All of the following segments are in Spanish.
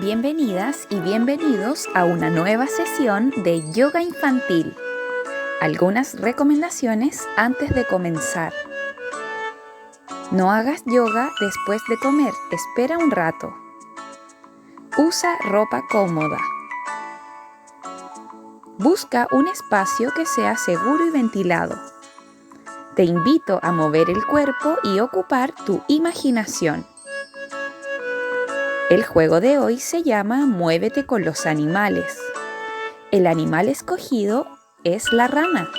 Bienvenidas y bienvenidos a una nueva sesión de yoga infantil. Algunas recomendaciones antes de comenzar. No hagas yoga después de comer, espera un rato. Usa ropa cómoda. Busca un espacio que sea seguro y ventilado. Te invito a mover el cuerpo y ocupar tu imaginación. El juego de hoy se llama Muévete con los animales. El animal escogido es la rana.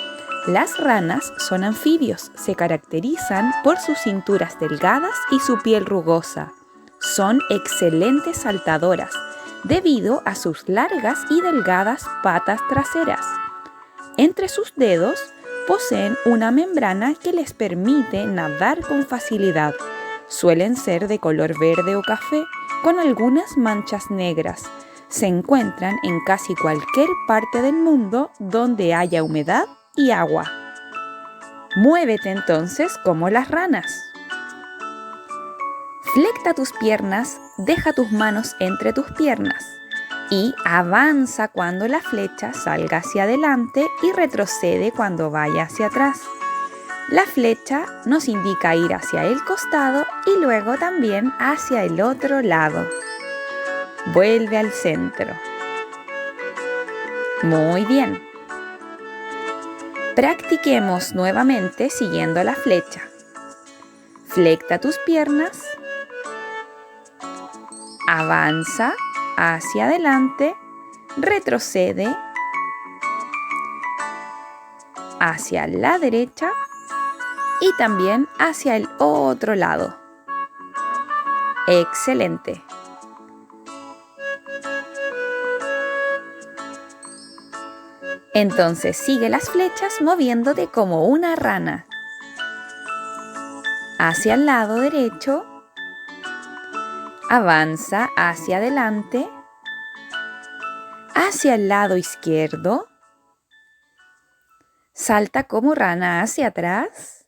Las ranas son anfibios, se caracterizan por sus cinturas delgadas y su piel rugosa. Son excelentes saltadoras, debido a sus largas y delgadas patas traseras. Entre sus dedos poseen una membrana que les permite nadar con facilidad. Suelen ser de color verde o café, con algunas manchas negras. Se encuentran en casi cualquier parte del mundo donde haya humedad y agua. Muévete entonces como las ranas. Flecta tus piernas, deja tus manos entre tus piernas y avanza cuando la flecha salga hacia adelante y retrocede cuando vaya hacia atrás. La flecha nos indica ir hacia el costado y luego también hacia el otro lado. Vuelve al centro. Muy bien. Practiquemos nuevamente siguiendo la flecha. Flecta tus piernas. Avanza hacia adelante. Retrocede hacia la derecha. Y también hacia el otro lado. Excelente. Entonces sigue las flechas moviéndote como una rana. Hacia el lado derecho. Avanza hacia adelante. Hacia el lado izquierdo. Salta como rana hacia atrás.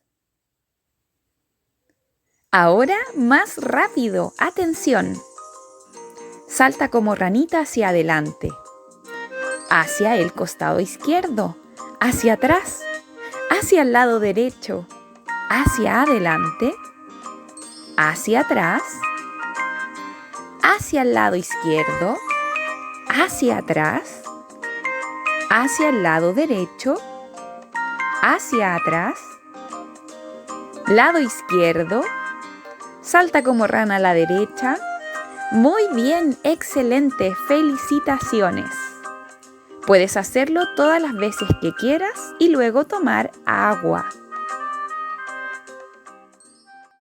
Ahora más rápido, atención. Salta como ranita hacia adelante, hacia el costado izquierdo, hacia atrás, hacia el lado derecho, hacia adelante, hacia atrás, hacia el lado izquierdo, hacia atrás, hacia el lado derecho, hacia atrás, lado izquierdo. Salta como rana a la derecha. Muy bien, excelente, felicitaciones. Puedes hacerlo todas las veces que quieras y luego tomar agua.